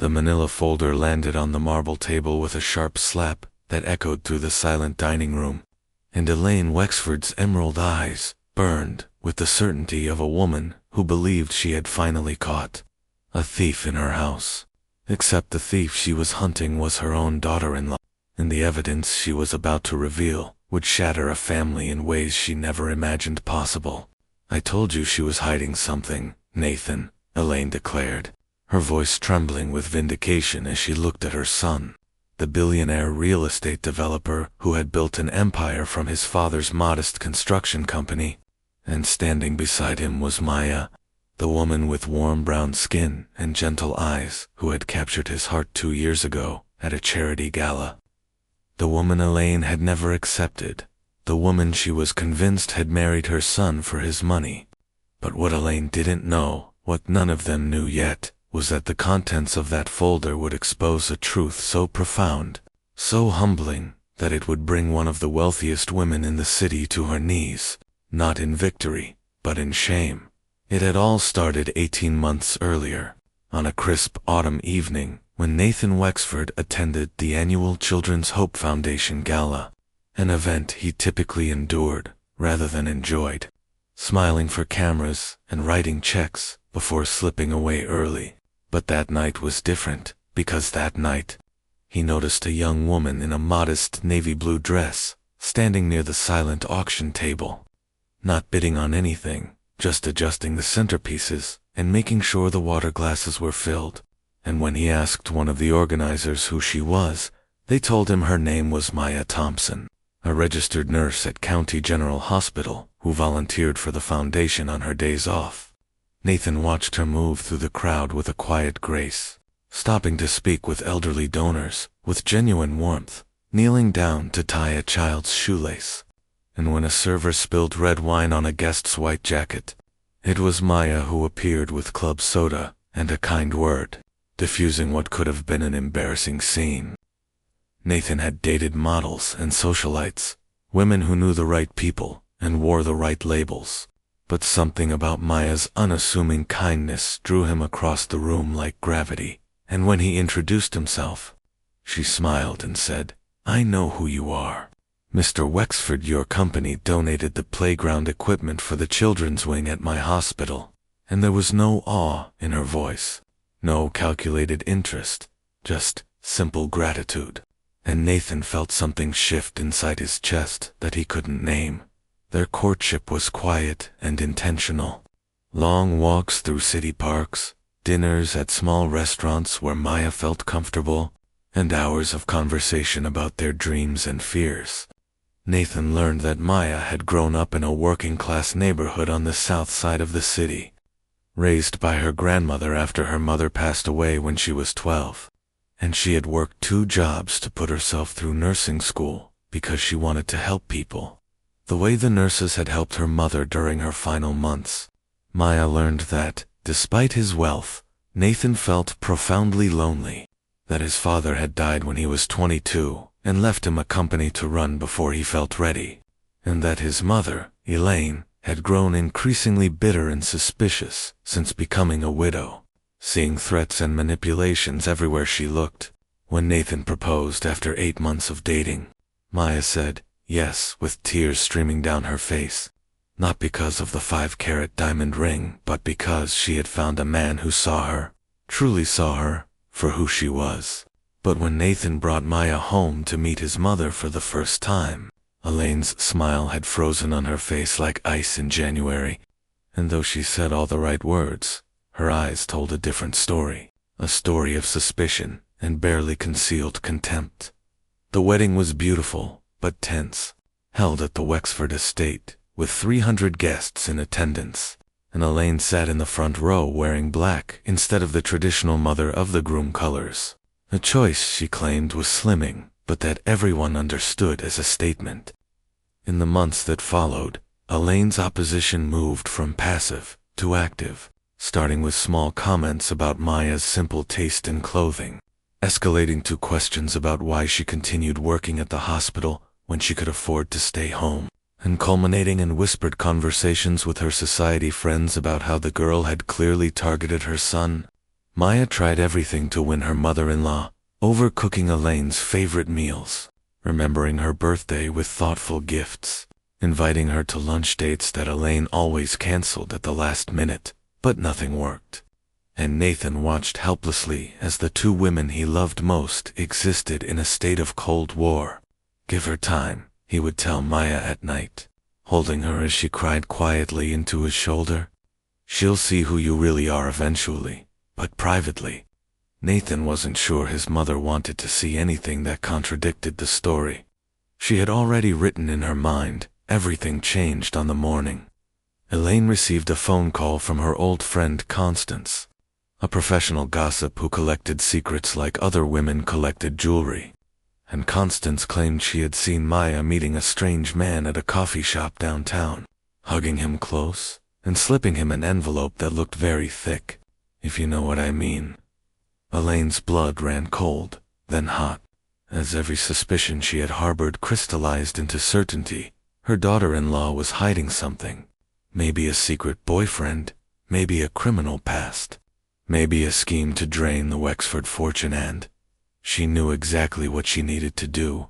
The manila folder landed on the marble table with a sharp slap that echoed through the silent dining room, and Elaine Wexford's emerald eyes burned with the certainty of a woman who believed she had finally caught a thief in her house. Except the thief she was hunting was her own daughter-in-law, and the evidence she was about to reveal would shatter a family in ways she never imagined possible. "I told you she was hiding something, Nathan," Elaine declared, her voice trembling with vindication as she looked at her son, the billionaire real estate developer who had built an empire from his father's modest construction company. And standing beside him was Maya, the woman with warm brown skin and gentle eyes who had captured his heart 2 years ago at a charity gala. The woman Elaine had never accepted, the woman she was convinced had married her son for his money. But what Elaine didn't know, what none of them knew yet, was that the contents of that folder would expose a truth so profound, so humbling, that it would bring one of the wealthiest women in the city to her knees, not in victory, but in shame. It had all started 18 months earlier, on a crisp autumn evening, when Nathan Wexford attended the annual Children's Hope Foundation Gala, an event he typically endured rather than enjoyed, smiling for cameras and writing checks before slipping away early. But that night was different, because that night, he noticed a young woman in a modest navy blue dress standing near the silent auction table, not bidding on anything, just adjusting the centerpieces and making sure the water glasses were filled. And when he asked one of the organizers who she was, they told him her name was Maya Thompson, a registered nurse at County General Hospital who volunteered for the foundation on her days off. Nathan watched her move through the crowd with a quiet grace, stopping to speak with elderly donors with genuine warmth, kneeling down to tie a child's shoelace. And when a server spilled red wine on a guest's white jacket, it was Maya who appeared with club soda and a kind word, diffusing what could have been an embarrassing scene. Nathan had dated models and socialites, women who knew the right people and wore the right labels. But something about Maya's unassuming kindness drew him across the room like gravity, and when he introduced himself, she smiled and said, "I know who you are. Mr. Wexford, your company donated the playground equipment for the children's wing at my hospital." And there was no awe in her voice, no calculated interest, just simple gratitude. And Nathan felt something shift inside his chest that he couldn't name. Their courtship was quiet and intentional. Long walks through city parks, dinners at small restaurants where Maya felt comfortable, and hours of conversation about their dreams and fears. Nathan learned that Maya had grown up in a working-class neighborhood on the south side of the city, raised by her grandmother after her mother passed away when she was 12. And she had worked 2 jobs to put herself through nursing school because she wanted to help people, the way the nurses had helped her mother during her final months. Maya learned that, despite his wealth, Nathan felt profoundly lonely, that his father had died when he was 22 and left him a company to run before he felt ready, and that his mother, Elaine, had grown increasingly bitter and suspicious since becoming a widow, seeing threats and manipulations everywhere she looked. When Nathan proposed after 8 months of dating, Maya said yes with tears streaming down her face, not because of the 5-carat diamond ring, but because she had found a man who saw her, truly saw her, for who she was. But when Nathan brought Maya home to meet his mother for the first time, Elaine's smile had frozen on her face like ice in January, and though she said all the right words, her eyes told a different story, a story of suspicion and barely concealed contempt. The wedding was beautiful, but tense, held at the Wexford estate, with 300 guests in attendance, and Elaine sat in the front row wearing black instead of the traditional mother-of-the-groom colors, a choice she claimed was slimming, but that everyone understood as a statement. In the months that followed, Elaine's opposition moved from passive to active, starting with small comments about Maya's simple taste in clothing, escalating to questions about why she continued working at the hospital when she could afford to stay home, and culminating in whispered conversations with her society friends about how the girl had clearly targeted her son. Maya tried everything to win her mother-in-law, overcooking Elaine's favorite meals, remembering her birthday with thoughtful gifts, inviting her to lunch dates that Elaine always canceled at the last minute, but nothing worked. And Nathan watched helplessly as the two women he loved most existed in a state of Cold War. "Give her time," he would tell Maya at night, holding her as she cried quietly into his shoulder. "She'll see who you really are eventually, but privately." Nathan wasn't sure his mother wanted to see anything that contradicted the story. She had already written in her mind. Everything changed on the morning. Elaine received a phone call from her old friend Constance, a professional gossip who collected secrets like other women collected jewelry. And Constance claimed she had seen Maya meeting a strange man at a coffee shop downtown, hugging him close and slipping him an envelope that looked very thick, if you know what I mean. Elaine's blood ran cold, then hot, as every suspicion she had harbored crystallized into certainty. Her daughter-in-law was hiding something. Maybe a secret boyfriend, maybe a criminal past, maybe a scheme to drain the Wexford fortune, and she knew exactly what she needed to do.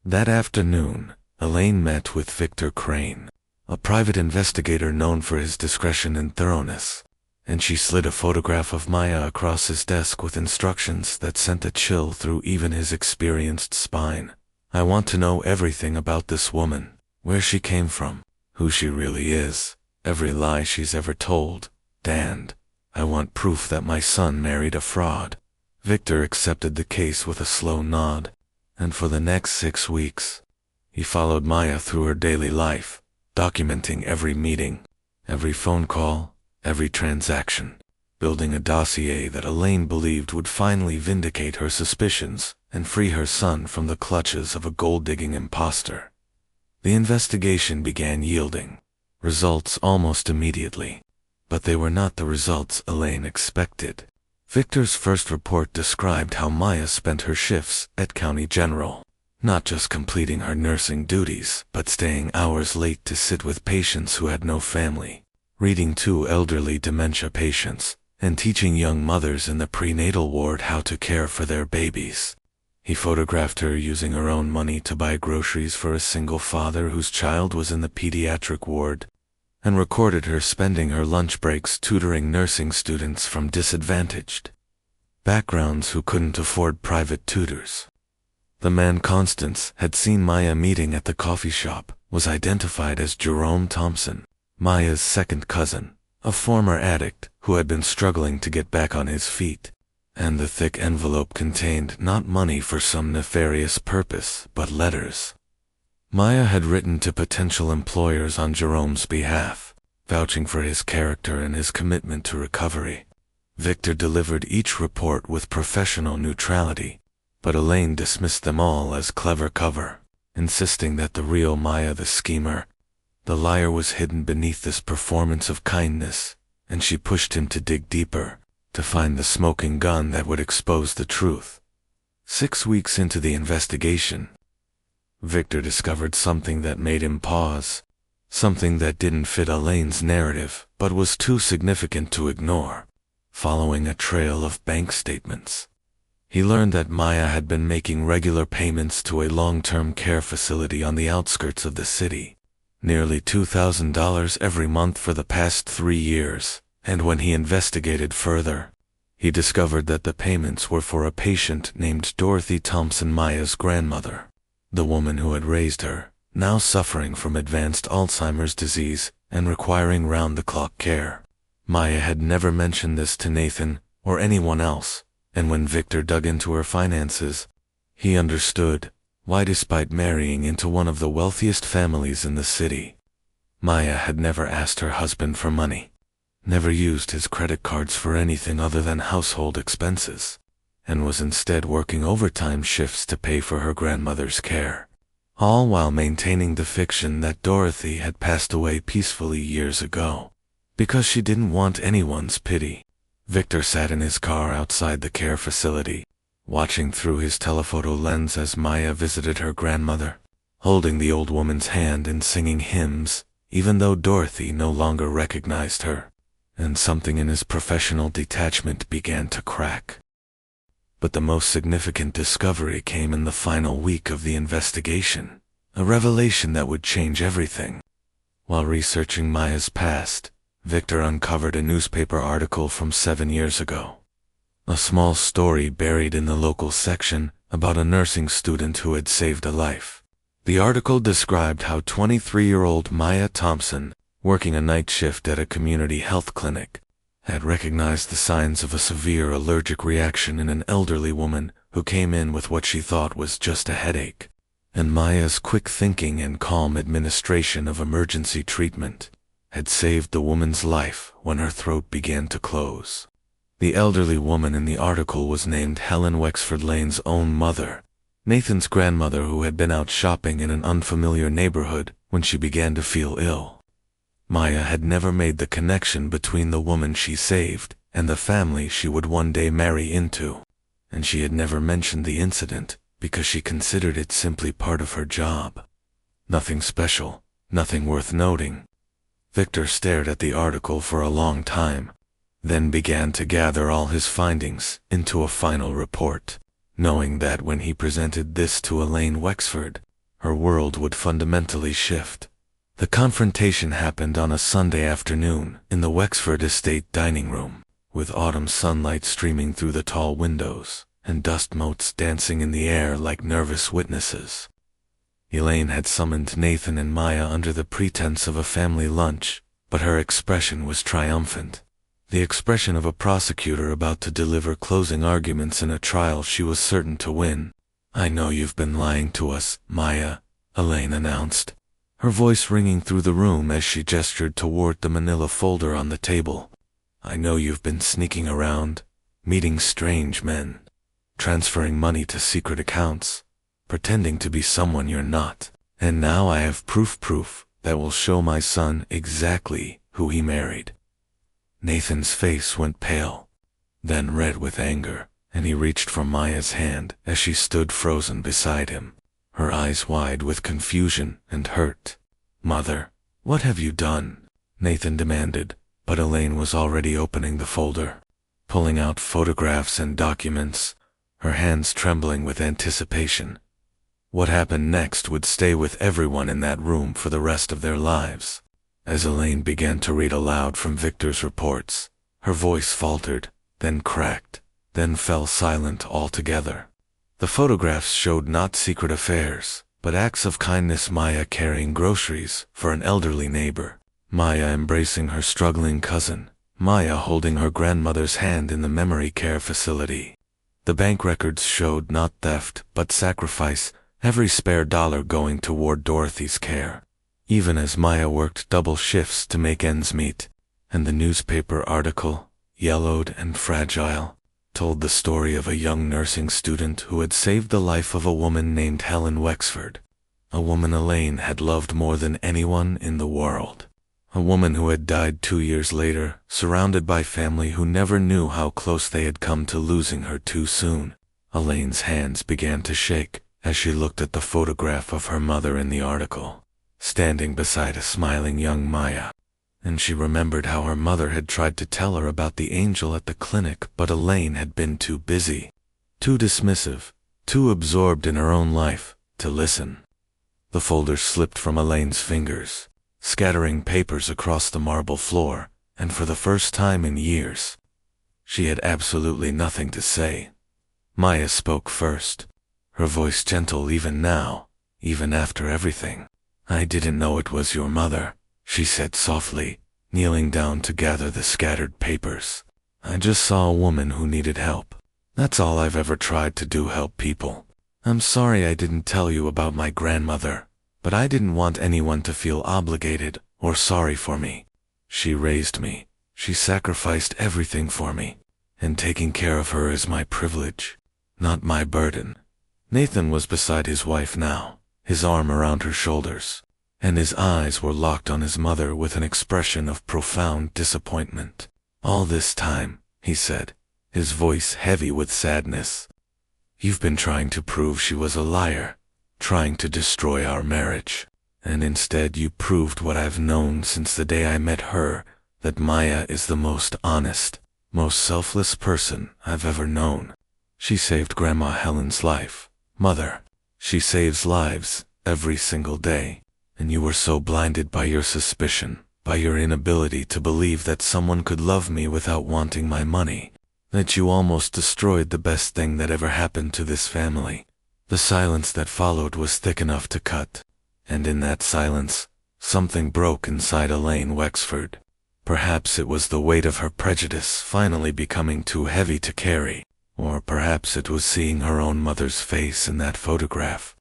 That afternoon, Elaine met with Victor Crane, a private investigator known for his discretion and thoroughness, and she slid a photograph of Maya across his desk with instructions that sent a chill through even his experienced spine. "I want to know everything about this woman, where she came from, who she really is, every lie she's ever told, and I want proof that my son married a fraud." Victor accepted the case with a slow nod, and for the next 6 weeks, he followed Maya through her daily life, documenting every meeting, every phone call, every transaction, building a dossier that Elaine believed would finally vindicate her suspicions and free her son from the clutches of a gold-digging imposter. The investigation began yielding results almost immediately, but they were not the results Elaine expected. Victor's first report described how Maya spent her shifts at County General, not just completing her nursing duties, but staying hours late to sit with patients who had no family, reading to elderly dementia patients, and teaching young mothers in the prenatal ward how to care for their babies. He photographed her using her own money to buy groceries for a single father whose child was in the pediatric ward, and recorded her spending her lunch breaks tutoring nursing students from disadvantaged backgrounds who couldn't afford private tutors. The man Constance had seen Maya meeting at the coffee shop was identified as Jerome Thompson, Maya's second cousin, a former addict who had been struggling to get back on his feet. And the thick envelope contained not money for some nefarious purpose, but letters. Maya had written to potential employers on Jerome's behalf, vouching for his character and his commitment to recovery. Victor delivered each report with professional neutrality, but Elaine dismissed them all as clever cover, insisting that the real Maya, the schemer, the liar, was hidden beneath this performance of kindness, and she pushed him to dig deeper, to find the smoking gun that would expose the truth. 6 weeks into the investigation, Victor discovered something that made him pause, something that didn't fit Elaine's narrative but was too significant to ignore. Following a trail of bank statements, he learned that Maya had been making regular payments to a long-term care facility on the outskirts of the city, nearly $2,000 every month for the past 3 years. And when he investigated further, he discovered that the payments were for a patient named Dorothy Thompson, Maya's grandmother, the woman who had raised her, now suffering from advanced Alzheimer's disease and requiring round-the-clock care. Maya had never mentioned this to Nathan or anyone else, and when Victor dug into her finances, he understood why, despite marrying into one of the wealthiest families in the city, Maya had never asked her husband for money, never used his credit cards for anything other than household expenses, and was instead working overtime shifts to pay for her grandmother's care, all while maintaining the fiction that Dorothy had passed away peacefully years ago, because she didn't want anyone's pity. Victor sat in his car outside the care facility, watching through his telephoto lens as Maya visited her grandmother, holding the old woman's hand and singing hymns, even though Dorothy no longer recognized her. and something in his professional detachment began to crack. But the most significant discovery came in the final week of the investigation, a revelation that would change everything. While researching Maya's past, Victor uncovered a newspaper article from 7 years ago. A small story buried in the local section about a nursing student who had saved a life. The article described how 23-year-old Maya Thompson, working a night shift at a community health clinic, had recognized the signs of a severe allergic reaction in an elderly woman who came in with what she thought was just a headache. And Maya's quick thinking and calm administration of emergency treatment had saved the woman's life when her throat began to close. The elderly woman in the article was named Helen Wexford Lane's own mother, Nathan's grandmother, who had been out shopping in an unfamiliar neighborhood when she began to feel ill. Maya had never made the connection between the woman she saved and the family she would one day marry into, and she had never mentioned the incident because she considered it simply part of her job. Nothing special, nothing worth noting. Victor stared at the article for a long time, then began to gather all his findings into a final report, knowing that when he presented this to Elaine Wexford, her world would fundamentally shift. The confrontation happened on a Sunday afternoon in the Wexford estate dining room, with autumn sunlight streaming through the tall windows and dust motes dancing in the air like nervous witnesses. Elaine had summoned Nathan and Maya under the pretense of a family lunch, but her expression was triumphant. The expression of a prosecutor about to deliver closing arguments in a trial she was certain to win. "I know you've been lying to us, Maya," Elaine announced, her voice ringing through the room as she gestured toward the manila folder on the table. "I know you've been sneaking around, meeting strange men, transferring money to secret accounts, pretending to be someone you're not. And now I have proof that will show my son exactly who he married." Nathan's face went pale, then red with anger, and he reached for Maya's hand as she stood frozen beside him, her eyes wide with confusion and hurt. "Mother, what have you done?" Nathan demanded, but Elaine was already opening the folder, pulling out photographs and documents, her hands trembling with anticipation. What happened next would stay with everyone in that room for the rest of their lives. As Elaine began to read aloud from Victor's reports, her voice faltered, then cracked, then fell silent altogether. The photographs showed not secret affairs, but acts of kindness: Maya carrying groceries for an elderly neighbor, Maya embracing her struggling cousin, Maya holding her grandmother's hand in the memory care facility. The bank records showed not theft, but sacrifice, every spare dollar going toward Dorothy's care, even as Maya worked double shifts to make ends meet. And the newspaper article, yellowed and fragile, told the story of a young nursing student who had saved the life of a woman named Helen Wexford, a woman Elaine had loved more than anyone in the world, a woman who had died 2 years later, surrounded by family who never knew how close they had come to losing her too soon. Elaine's hands began to shake as she looked at the photograph of her mother in the article, standing beside a smiling young Maya. And she remembered how her mother had tried to tell her about the angel at the clinic, but Elaine had been too busy, too dismissive, too absorbed in her own life, to listen. The folder slipped from Elaine's fingers, scattering papers across the marble floor, and for the first time in years, she had absolutely nothing to say. Maya spoke first, her voice gentle even now, even after everything. "I didn't know it was your mother," she said softly, kneeling down to gather the scattered papers. "I just saw a woman who needed help. That's all I've ever tried to do, help people. I'm sorry I didn't tell you about my grandmother, but I didn't want anyone to feel obligated or sorry for me. She raised me, she sacrificed everything for me, and taking care of her is my privilege, not my burden." Nathan was beside his wife now, his arm around her shoulders, and his eyes were locked on his mother with an expression of profound disappointment. "All this time," he said, his voice heavy with sadness, "you've been trying to prove she was a liar, trying to destroy our marriage, and instead you proved what I've known since the day I met her, that Maya is the most honest, most selfless person I've ever known. She saved Grandma Helen's life. Mother, she saves lives every single day. And you were so blinded by your suspicion, by your inability to believe that someone could love me without wanting my money, that you almost destroyed the best thing that ever happened to this family. The silence that followed was thick enough to cut, and in that silence, something broke inside Elaine Wexford. Perhaps it was the weight of her prejudice finally becoming too heavy to carry, or perhaps it was seeing her own mother's face in that photograph,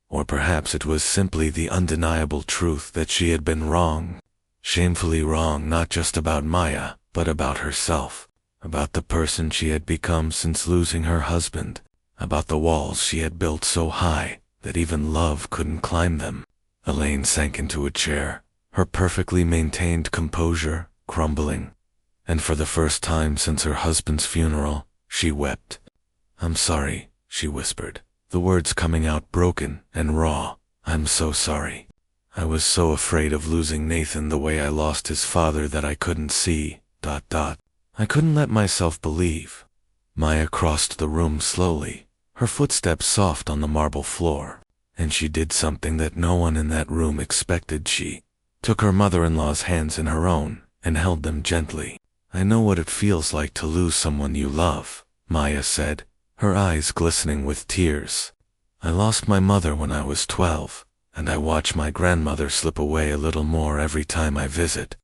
or perhaps it was simply the undeniable truth that she had been wrong, shamefully wrong, not just about Maya, but about herself, about the person she had become since losing her husband, about the walls she had built so high that even love couldn't climb them. Elaine sank into a chair, her perfectly maintained composure crumbling, and for the first time since her husband's funeral, she wept. "I'm sorry," she whispered, the words coming out broken and raw. "I'm so sorry. I was so afraid of losing Nathan the way I lost his father that I couldn't see, ... I couldn't let myself believe." Maya crossed the room slowly, her footsteps soft on the marble floor, and she did something that no one in that room expected. She took her mother-in-law's hands in her own and held them gently. "I know what it feels like to lose someone you love," Maya said, her eyes glistening with tears. "I lost my mother when I was 12, and I watch my grandmother slip away a little more every time I visit.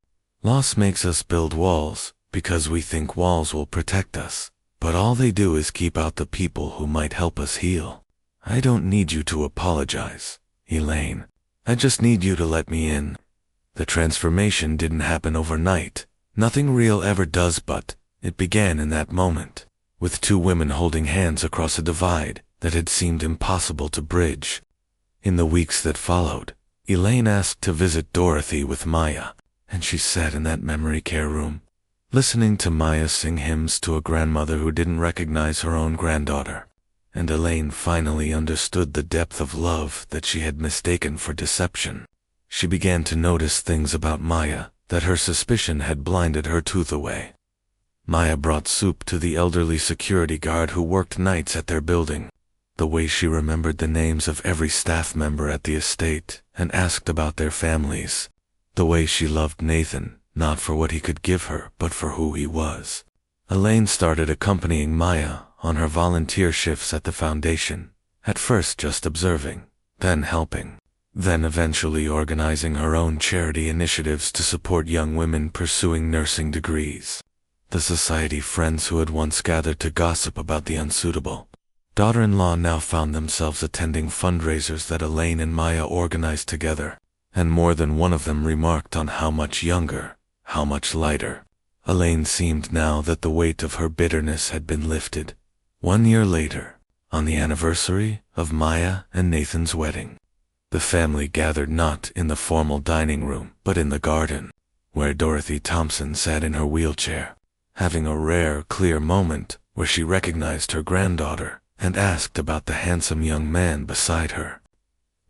Loss makes us build walls, because we think walls will protect us, but all they do is keep out the people who might help us heal. I don't need you to apologize, Elaine. I just need you to let me in." The transformation didn't happen overnight. Nothing real ever does, but it began in that moment, with two women holding hands across a divide that had seemed impossible to bridge. In the weeks that followed, Elaine asked to visit Dorothy with Maya, and she sat in that memory care room, listening to Maya sing hymns to a grandmother who didn't recognize her own granddaughter. And Elaine finally understood the depth of love that she had mistaken for deception. She began to notice things about Maya that her suspicion had blinded her tooth away. Maya brought soup to the elderly security guard who worked nights at their building. The way she remembered the names of every staff member at the estate and asked about their families. The way she loved Nathan, not for what he could give her, but for who he was. Elaine started accompanying Maya on her volunteer shifts at the foundation, at first just observing, then helping, then eventually organizing her own charity initiatives to support young women pursuing nursing degrees. The society friends who had once gathered to gossip about the unsuitable daughter-in-law now found themselves attending fundraisers that Elaine and Maya organized together, and more than one of them remarked on how much younger, how much lighter. Elaine seemed now that the weight of her bitterness had been lifted. 1 year later, on the anniversary of Maya and Nathan's wedding, the family gathered not in the formal dining room, but in the garden, where Dorothy Thompson sat in her wheelchair, having a rare, clear moment where she recognized her granddaughter and asked about the handsome young man beside her.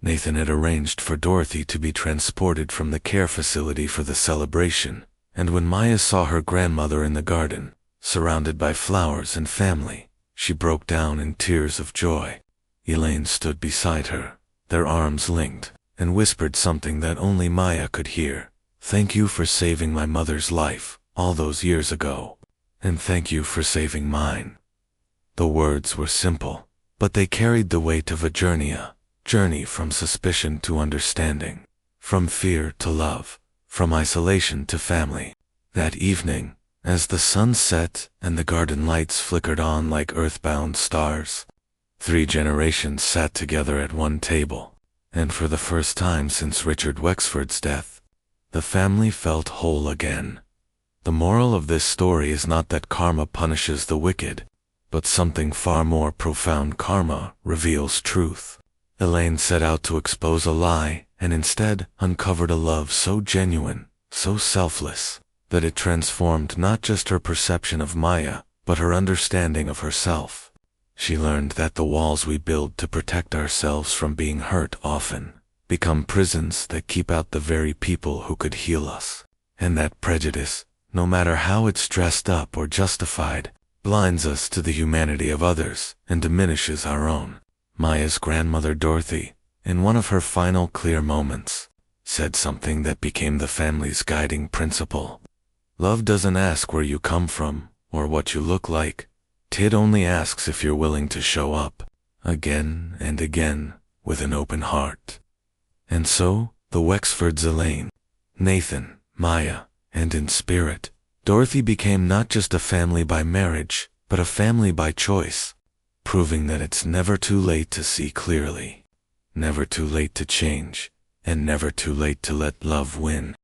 Nathan had arranged for Dorothy to be transported from the care facility for the celebration, and when Maya saw her grandmother in the garden, surrounded by flowers and family, she broke down in tears of joy. Elaine stood beside her, their arms linked, and whispered something that only Maya could hear. "Thank you for saving my mother's life all those years ago, and thank you for saving mine." The words were simple, but they carried the weight of a journey from suspicion to understanding, from fear to love, from isolation to family. That evening, as the sun set and the garden lights flickered on like earthbound stars, 3 generations sat together at one table, and for the first time since Richard Wexford's death, the family felt whole again. The moral of this story is not that karma punishes the wicked, but something far more profound. Karma reveals truth. Elaine set out to expose a lie, and instead uncovered a love so genuine, so selfless, that it transformed not just her perception of Maya, but her understanding of herself. She learned that the walls we build to protect ourselves from being hurt often become prisons that keep out the very people who could heal us, and that prejudice, no matter how it's dressed up or justified, blinds us to the humanity of others and diminishes our own. Maya's grandmother Dorothy, in one of her final clear moments, said something that became the family's guiding principle. Love doesn't ask where you come from or what you look like. It only asks if you're willing to show up, again and again, with an open heart. And so, the Wexfords, Elaine, Nathan, Maya, and in spirit, Dorothy became not just a family by marriage, but a family by choice, proving that it's never too late to see clearly, never too late to change, and never too late to let love win.